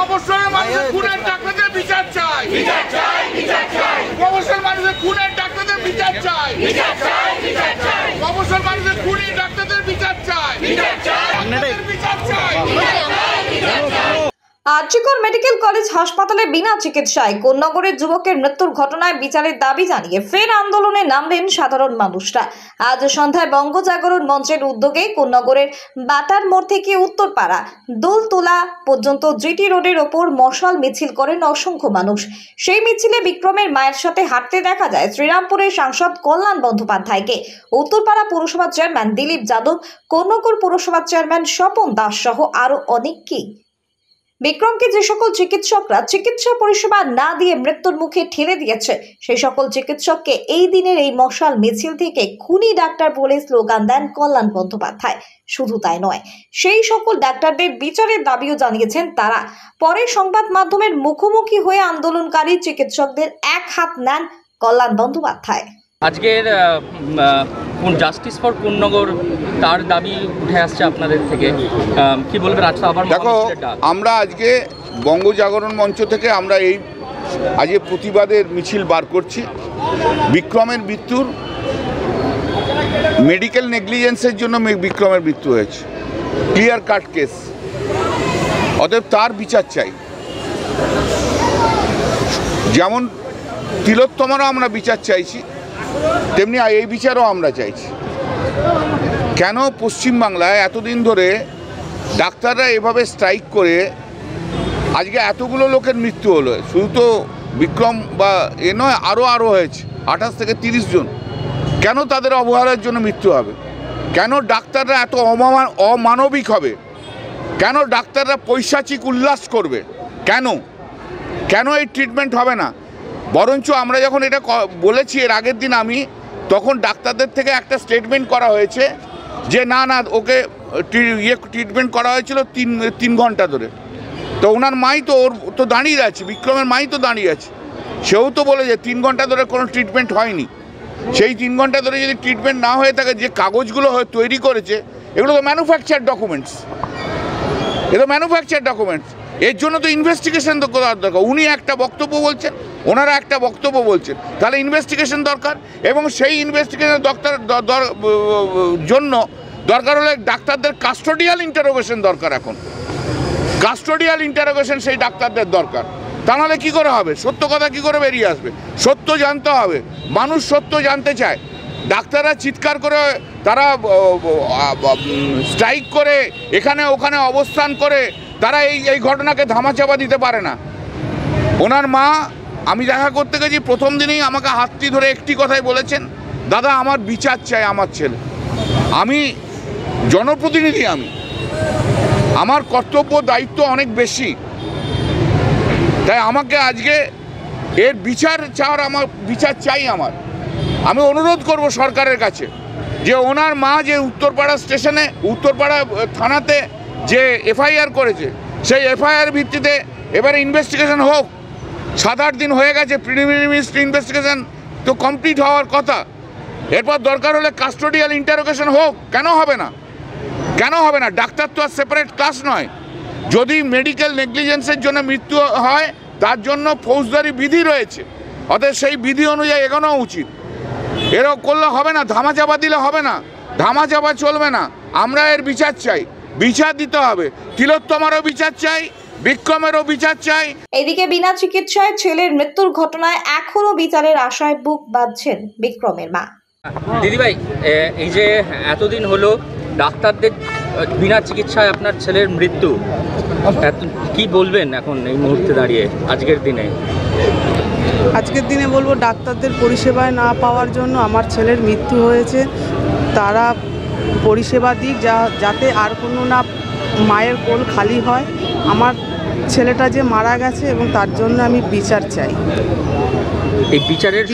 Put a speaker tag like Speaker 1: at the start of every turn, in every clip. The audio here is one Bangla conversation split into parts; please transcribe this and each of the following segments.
Speaker 1: মফস্বলের মানুষের খুনের ডাক্তারদের বিচার চাই, বিচার চাই, বিচার চাই। মফস্বল মানুষের খুনের ডাক্তারদের বিচার চাই, বিচার চাই, বিচার চাই। মফস্বল মানুষের খুনি ডাক্তারদের বিচার চাই, বিচার চাই, বিচার চাই।
Speaker 2: আরজিকর মেডিকেল কলেজ হাসপাতালে বিনা চিকিৎসায় কোন্নগরের যুবকের মৃত্যুর ঘটনায় বিচারের দাবি জানিয়ে ফের আন্দোলনে নামলেন সাধারণ মানুষরা। আজ সন্ধ্যায় বঙ্গ জাগরণ মঞ্চের উদ্যোগে কোন্নগরের বাটার মোড় থেকে উত্তরপাড়া দোলতলা পর্যন্ত জিটি রোডের ওপর মশাল মিছিল করেন অসংখ্য মানুষ। সেই মিছিলে বিক্রমের মায়ের সাথে হাঁটতে দেখা যায় শ্রীরামপুরের সাংসদ কল্যাণ বন্দ্যোপাধ্যায়কে, উত্তরপাড়া পুরসভার চেয়ারম্যান দিলীপ যাদব, কোন্নগর পুরসভার চেয়ারম্যান স্বপন দাস সহ আরো অনেককেই। বিক্রমকে যে সকল চিকিৎসকরা চিকিৎসা পরিষেবা না দিয়ে মৃত্যুর মুখে ঠেলে দিয়েছে, সেই সকল চিকিৎসককে এই দিনের এই মশাল মিছিল থেকে খুনি ডাক্তার বলে স্লোগান দেন কল্যাণ বন্দ্যোপাধ্যায়। শুধু তাই নয়, সেই সকল ডাক্তারদের বিচারের দাবিও জানিয়েছেন তারা। পরে সংবাদ মাধ্যমের মুখোমুখি হয়ে আন্দোলনকারী চিকিৎসকদের এক হাত নেন কল্যাণ বন্দ্যোপাধ্যায়।
Speaker 3: আজকের জাস্টিস ফর কোন্নগর তার দাবি উঠে আসছে আপনাদের থেকে, কি বলবেন? আজকে আবার
Speaker 4: দেখো, আমরা আজকে বঙ্গ জাগরণ মঞ্চ থেকে আমরা এই আজকে প্রতিবাদের মিছিল বার করছি। বিক্রমের মৃত্যুর মেডিকেল নেগলিজেন্সের জন্য বিক্রমের মৃত্যু হয়েছে, ক্লিয়ার কাট কেস। অতএব তার বিচার চাই। যেমন তিলোত্তমারও আমরা বিচার চাইছি, তেমনি এই বিচারও আমরা চাইছি। কেন পশ্চিমবাংলায় এতদিন ধরে ডাক্তাররা এভাবে স্ট্রাইক করে আজকে এতগুলো লোকের মৃত্যু হলো? শুধু তো বিক্রম বা নয়, আরও হয়েছে 28 থেকে 30 জন। কেন তাদের অবহেলার জন্য মৃত্যু হবে? কেন ডাক্তাররা এত অমানবিক হবে? কেন ডাক্তাররা পৈশাচিক উল্লাস করবে? কেন এই ট্রিটমেন্ট হবে না? বরঞ্চ আমরা যখন এটা বলেছি এর আগের দিন আমি, তখন ডাক্তারদের থেকে একটা স্টেটমেন্ট করা হয়েছে যে না ওকে ট্রিটমেন্ট করা হয়েছিল 3 ঘন্টা ধরে। তো ওনার মাই তো ওর তো দাঁড়িয়ে আছে, বিক্রমের মাই তো দাঁড়িয়ে আছে, সেও তো বলে যে 3 ঘন্টা ধরে কোনো ট্রিটমেন্ট হয়নি। সেই 3 ঘন্টা ধরে যদি ট্রিটমেন্ট না হয়ে থাকে, যে কাগজগুলো তৈরি করেছে এগুলো তো ম্যানুফ্যাকচার ডকুমেন্টস, এর জন্য তো ইনভেস্টিগেশন তো করার দরকার। উনি একটা বক্তব্য বলছেন, ওনারা একটা বক্তব্য বলছেন, তাহলে ইনভেস্টিগেশন দরকার। এবং সেই ইনভেস্টিগেশন জন্য দরকার হলে ডাক্তারদের কাস্টোডিয়াল ইন্টারোগেশন দরকার। এখন কাস্টোডিয়াল ইন্টারোগেশন সেই ডাক্তারদের দরকার। তা নাহলে কী করে হবে? সত্য কথা কী করে বেরিয়ে আসবে? সত্য জানতে হবে, মানুষ সত্য জানতে চায়। ডাক্তাররা চিৎকার করে, তারা স্ট্রাইক করে, এখানে ওখানে অবস্থান করে তারা এই ঘটনাকে ধামাচাপা দিতে পারে না। ওনার মা, আমি দেখা করতে গেছি, প্রথম দিনেই আমাকে হাতটি ধরে একটি কথাই বলেছেন, দাদা আমার বিচার চাই আমার ছেলে। আমি জনপ্রতিনিধি, আমার কর্তব্য দায়িত্ব অনেক বেশি, তাই আমাকে আজকে এর বিচার চাই। আমি অনুরোধ করব সরকারের কাছে যে ওনার মা যে উত্তরপাড়া থানাতে যে এফআইআর করেছে, সেই এফআইআর ভিত্তিতে এবারে ইনভেস্টিগেশন হোক। 7-8 দিন হয়ে গেছে, প্রিলিমিনারি ইনভেস্টিগেশন তো কমপ্লিট হওয়ার কথা। এরপর দরকার হলে কাস্টোডিয়াল ইন্টারোগেশন হোক। কেন হবে না? ডাক্তার তো আর সেপারেট ক্লাস নয়। যদি মেডিকেল নেগলিজেন্সের জন্য মৃত্যু হয়, তার জন্য ফৌজদারি বিধি রয়েছে, অতএব সেই বিধি অনুযায়ী এগোনো উচিত। এরকম করলে হবে না, ধামাচাপা দিলে হবে না, ধামাচাপা চলবে না। আমরা এর বিচার চাই, বিচার দিতে হবে। তিলোত্তমারও বিচার চাই, বিক্রমেরও বিচার চাই।
Speaker 2: এদিকে বিনা চিকিৎসায় ছেলের মৃত্যুর ঘটনায় এখনো বিচারের আশায় বুক বাঁধছেন বিক্রমের মা।
Speaker 3: দিদিভাই, এই যে এতদিন হলো ডাক্তারদের বিনা চিকিৎসায় আপনার ছেলের মৃত্যু, কি বলবেন এখন এই মুহূর্তে দাঁড়িয়ে?
Speaker 5: আজকের দিনে বলবো, ডাক্তারদের পরিষেবায় না পাওয়ার জন্য আমার ছেলের মৃত্যু হয়েছে। তারা পরিষেবা দিক, যাতে আর কোনো না মায়ের কোল খালি হয়। আমার ছেলেটা যে মারা গেছে, এবং তার জন্য আমি বিচার চাই।
Speaker 3: এই বিচারের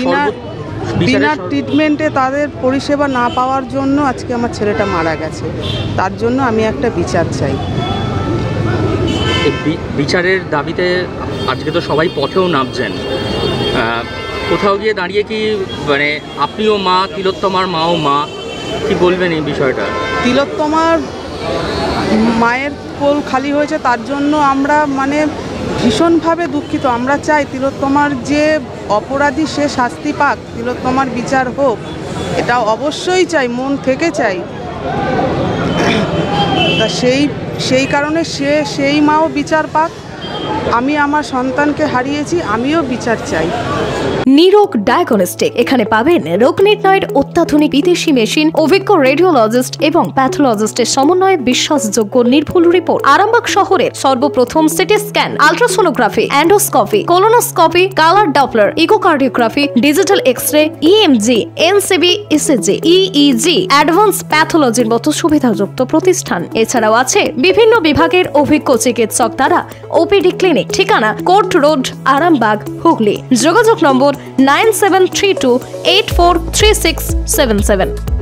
Speaker 5: বিনা ট্রিটমেন্টে তাদের পরিষেবা না পাওয়ার জন্য আজকে আমার ছেলেটা মারা গেছে, তার জন্য আমি একটা বিচার চাই।
Speaker 3: এই বিচারের দাবিতে আজকে তো সবাই পথেও নামছেন। কোথাও গিয়ে দাঁড়িয়ে কি আপনিও মা, তিলোত্তমার মাও মা, কি বলবেন এই বিষয়টা?
Speaker 5: তিলোত্তমার মায়ের কোল খালি হয়েছে, তার জন্য আমরা ভীষণভাবে দুঃখিত। আমরা চাই তিলোত্তমার যে অপরাধী সে শাস্তি পাক, তিলোত্তমার বিচার হোক, এটা অবশ্যই চাই, মন থেকে চাই। তা সেই কারণে সেই মাও বিচার পাক। আমি আমার সন্তানকে হারিয়েছি, আমিও বিচার চাই।
Speaker 6: নিরোগ ডায়াগনস্টিক, এখানে পাবেন রোগ নির্ণয়ের অত্যাধুনিক বিদেশি মেশিন, অভিজ্ঞ রেডিওলজিস্ট এবং প্যাথোলজিস্টের সমন্বয়ে বিশ্বাসযোগ্য নির্ভুল রিপোর্ট। আরামবাগ শহরের সর্বপ্রথম CT scan, ultrasonography, endoscopy, colonoscopy, colour Doppler, echocardiography, digital X-ray, EMG, NCV, ECG, EEG, advance প্যাথোলজির মতো সুবিধাযুক্ত প্রতিষ্ঠান। এছাড়াও আছে বিভিন্ন বিভাগের অভিজ্ঞ চিকিৎসক দ্বারা ওপিডি ক্লিনিক। ঠিকানা কোর্ট রোড, আরামবাগ, হুগলি। যোগাযোগ নম্বর 9732843677।